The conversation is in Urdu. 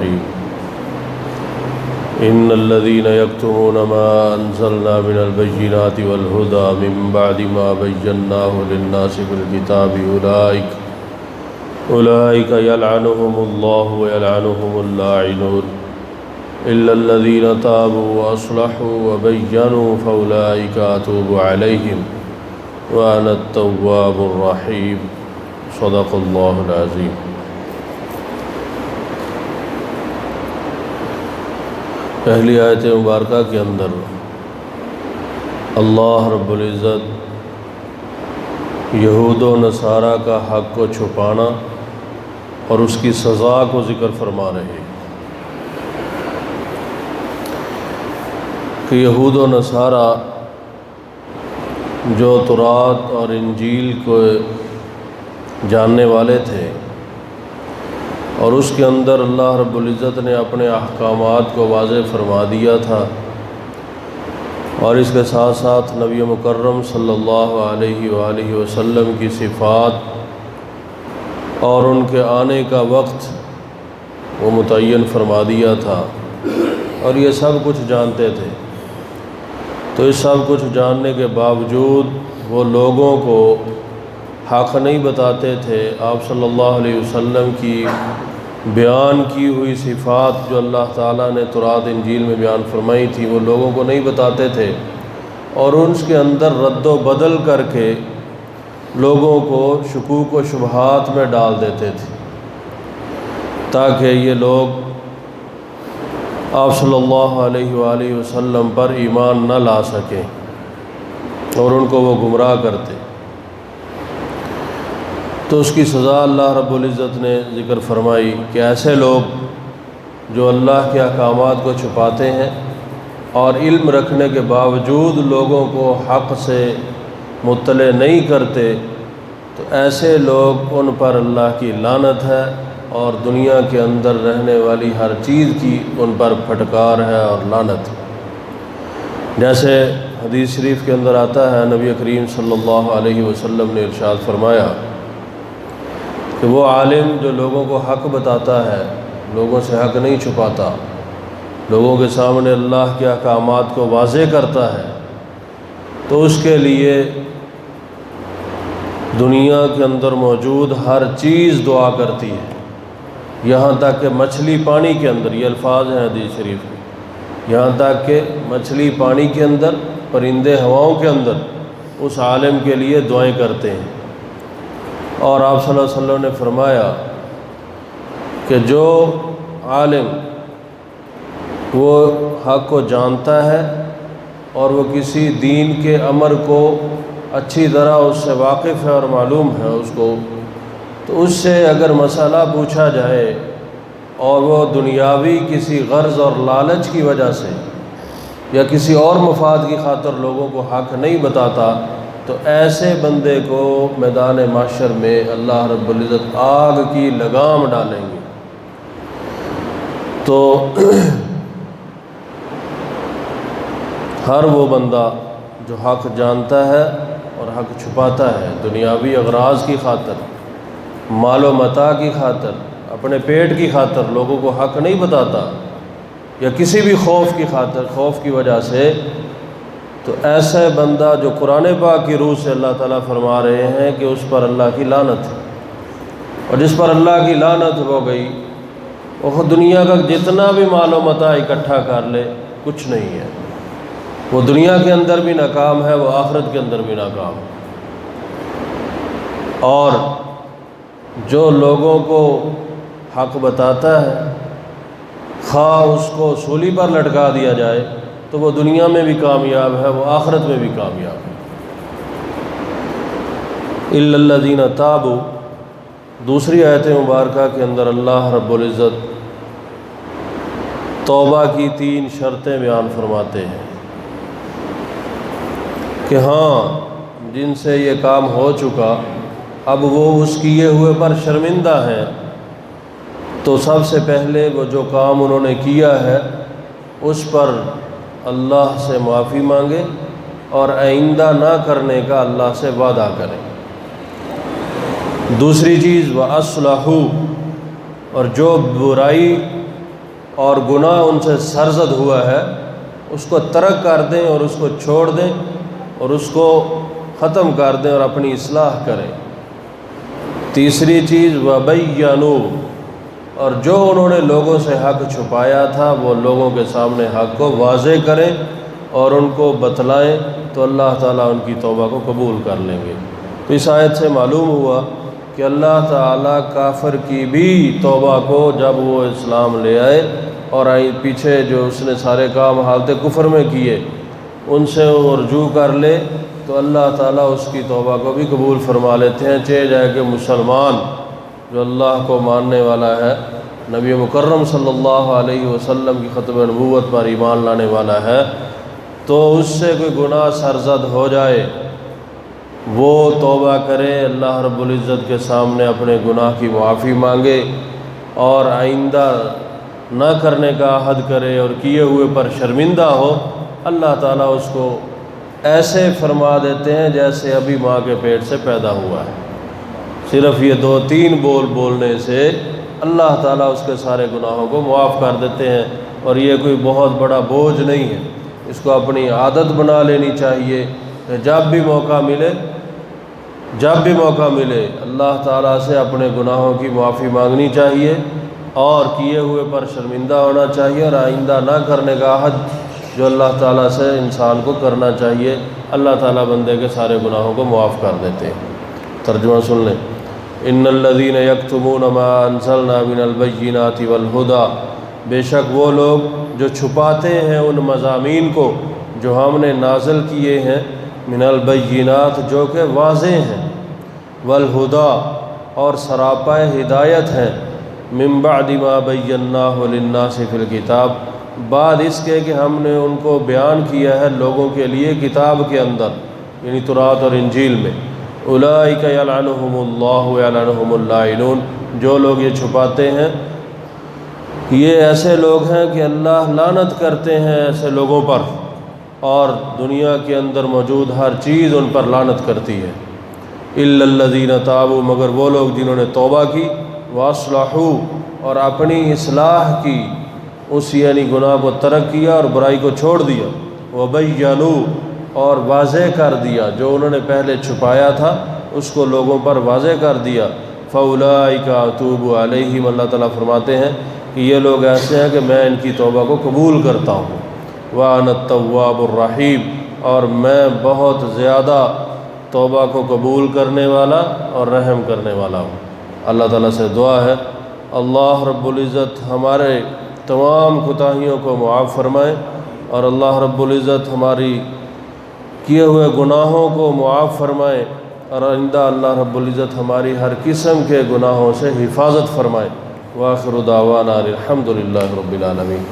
الرحيم إن الذين يكتمون ما أنزلنا من البينات والهدى من بعد ما بيناه للناس في الكتاب أولئك يلعنهم الله ويلعنهم اللاعنون إلا الذين تابوا وأصلحوا وبينوا فأولئك أتوب عليهم وأنا التواب الرحيم صدق اللہ العظیم۔ پہلی آیت مبارکہ کے اندر اللہ رب العزت یہود و نصارہ کا حق کو چھپانا اور اس کی سزا کو ذکر فرما رہے ہیں کہ یہود و نصارہ جو تورات اور انجیل کو جاننے والے تھے اور اس کے اندر اللہ رب العزت نے اپنے احکامات کو واضح فرما دیا تھا، اور اس کے ساتھ ساتھ نبی مکرم صلی اللہ علیہ وآلہ وسلم کی صفات اور ان کے آنے کا وقت وہ متعین فرما دیا تھا، اور یہ سب کچھ جانتے تھے۔ تو اس سب کچھ جاننے کے باوجود وہ لوگوں کو حق نہیں بتاتے تھے۔ آپ صلی اللہ علیہ وسلم کی بیان کی ہوئی صفات جو اللہ تعالیٰ نے تورات انجیل میں بیان فرمائی تھی وہ لوگوں کو نہیں بتاتے تھے، اور اس کے اندر رد و بدل کر کے لوگوں کو شکوک و شبہات میں ڈال دیتے تھے، تاکہ یہ لوگ آپ صلی اللہ علیہ وآلہ وسلم پر ایمان نہ لا سکیں اور ان کو وہ گمراہ کرتے۔ تو اس کی سزا اللہ رب العزت نے ذکر فرمائی کہ ایسے لوگ جو اللہ کے احکامات کو چھپاتے ہیں اور علم رکھنے کے باوجود لوگوں کو حق سے مطلع نہیں کرتے، تو ایسے لوگ ان پر اللہ کی لعنت ہے، اور دنیا کے اندر رہنے والی ہر چیز کی ان پر پھٹکار ہے اور لعنت۔ جیسے حدیث شریف کے اندر آتا ہے، نبی کریم صلی اللہ علیہ وسلم نے ارشاد فرمایا کہ وہ عالم جو لوگوں کو حق بتاتا ہے، لوگوں سے حق نہیں چھپاتا، لوگوں کے سامنے اللہ کے احکامات کو واضح کرتا ہے، تو اس کے لیے دنیا کے اندر موجود ہر چیز دعا کرتی ہے، یہاں تک کہ مچھلی پانی کے اندر، یہ الفاظ ہیں حدیث شریف کے، یہاں تک کہ مچھلی پانی کے اندر، پرندے ہواؤں کے اندر اس عالم کے لیے دعائیں کرتے ہیں۔ اور آپ صلی اللہ علیہ وسلم نے فرمایا کہ جو عالم وہ حق کو جانتا ہے اور وہ کسی دین کے امر کو اچھی طرح اس سے واقف ہے اور معلوم ہے اس کو، تو اس سے اگر مسئلہ پوچھا جائے اور وہ دنیاوی کسی غرض اور لالچ کی وجہ سے یا کسی اور مفاد کی خاطر لوگوں کو حق نہیں بتاتا، تو ایسے بندے کو میدان محشر میں اللہ رب العزت آگ کی لگام ڈالیں گے۔ تو ہر وہ بندہ جو حق جانتا ہے اور حق چھپاتا ہے، دنیاوی اغراض کی خاطر، مال و متاع کی خاطر، اپنے پیٹ کی خاطر لوگوں کو حق نہیں بتاتا، یا کسی بھی خوف کی خاطر، خوف کی وجہ سے، تو ایسا بندہ جو قرآن پاک کی روح سے اللہ تعالیٰ فرما رہے ہیں کہ اس پر اللہ کی لعنت ہے، اور جس پر اللہ کی لعنت ہو گئی وہ دنیا کا جتنا بھی مال و متاع اکٹھا کر لے کچھ نہیں ہے، وہ دنیا کے اندر بھی ناکام ہے، وہ آخرت کے اندر بھی ناکام ہے۔ اور جو لوگوں کو حق بتاتا ہے، خواہ اس کو سولی پر لٹکا دیا جائے، تو وہ دنیا میں بھی کامیاب ہے، وہ آخرت میں بھی کامیاب ہے۔ اِلَّا الَّذِينَ تَابُوا، دوسری آیت مبارکہ کے اندر اللہ رب العزت توبہ کی 3 شرطیں بیان فرماتے ہیں کہ ہاں جن سے یہ کام ہو چکا اب وہ اس کیے ہوئے پر شرمندہ ہیں، تو سب سے پہلے وہ جو کام انہوں نے کیا ہے اس پر اللہ سے معافی مانگے اور آئندہ نہ کرنے کا اللہ سے وعدہ کریں۔ دوسری چیز وَأَصْلَحُوا، اور جو برائی اور گناہ ان سے سرزد ہوا ہے اس کو ترک کر دیں اور اس کو چھوڑ دیں اور اس کو ختم کر دیں اور اپنی اصلاح کریں۔ تیسری چیز وَبَيَّنُوا، اور جو انہوں نے لوگوں سے حق چھپایا تھا وہ لوگوں کے سامنے حق کو واضح کریں اور ان کو بتلائیں، تو اللہ تعالیٰ ان کی توبہ کو قبول کر لیں گے۔ تو اس آیت سے معلوم ہوا کہ اللہ تعالیٰ کافر کی بھی توبہ کو جب وہ اسلام لے آئے اور پیچھے جو اس نے سارے کام حالت کفر میں کیے ان سے وہ رجوع کر لے تو اللہ تعالیٰ اس کی توبہ کو بھی قبول فرما لیتے ہیں، چاہے جائے کہ مسلمان جو اللہ کو ماننے والا ہے، نبی مکرم صلی اللہ علیہ وسلم کی ختم نبوت پر ایمان لانے والا ہے، تو اس سے کوئی گناہ سرزد ہو جائے وہ توبہ کرے، اللہ رب العزت کے سامنے اپنے گناہ کی معافی مانگے اور آئندہ نہ کرنے کا عہد کرے اور کیے ہوئے پر شرمندہ ہو، اللہ تعالیٰ اس کو ایسے فرما دیتے ہیں جیسے ابھی ماں کے پیٹ سے پیدا ہوا ہے۔ صرف یہ 2-3 بول بولنے سے اللہ تعالیٰ اس کے سارے گناہوں کو معاف کر دیتے ہیں، اور یہ کوئی بہت بڑا بوجھ نہیں ہے، اس کو اپنی عادت بنا لینی چاہیے کہ جب بھی موقع ملے اللہ تعالیٰ سے اپنے گناہوں کی معافی مانگنی چاہیے اور کیے ہوئے پر شرمندہ ہونا چاہیے اور آئندہ نہ کرنے کا عہد جو اللہ تعالیٰ سے انسان کو کرنا چاہیے۔ اللہ تعالیٰ بندے کے سارے گناہوں کو معاف کر دیتے ہیں۔ ترجمہ سن لیں۔ ان الذین یکتمون ما انزلنا من البینات والہدی، بے شک وہ لوگ جو چھپاتے ہیں ان مضامین کو جو ہم نے نازل کیے ہیں، من البینات جو کہ واضح ہیں، والہدی اور سراپا ہدایت ہیں، من بعد ما بیناہ للناس فی الکتاب، بعد اس کے کہ ہم نے ان کو بیان کیا ہے لوگوں کے لیے کتاب کے اندر، یعنی تورات اور انجیل میں۔ اولئک یلعنہم اللہ ویلعنہم اللاعنون، جو لوگ یہ چھپاتے ہیں یہ ایسے لوگ ہیں کہ اللہ لعنت کرتے ہیں ایسے لوگوں پر، اور دنیا کے اندر موجود ہر چیز ان پر لعنت کرتی ہے۔ الا الذین تابوا، مگر وہ لوگ جنہوں نے توبہ کی، واصلحوا اور اپنی اصلاح کی، اس یعنی گناہ کو ترک کیا اور برائی کو چھوڑ دیا، وبینوا اور واضح کر دیا، جو انہوں نے پہلے چھپایا تھا اس کو لوگوں پر واضح کر دیا، فاولئک اتوب علیہم، اللہ تعالیٰ فرماتے ہیں کہ یہ لوگ ایسے ہیں کہ میں ان کی توبہ کو قبول کرتا ہوں، وانا التواب الرحیم، اور میں بہت زیادہ توبہ کو قبول کرنے والا اور رحم کرنے والا ہوں۔ اللہ تعالیٰ سے دعا ہے اللہ رب العزت ہمارے تمام کوتاہیوں کو معاف فرمائے، اور اللہ رب العزت ہماری کیے ہوئے گناہوں کو معاف فرمائے، اور آئندہ اللہ رب العزت ہماری ہر قسم کے گناہوں سے حفاظت فرمائے۔ وآخر دعوانا الحمد للہ رب العالمین۔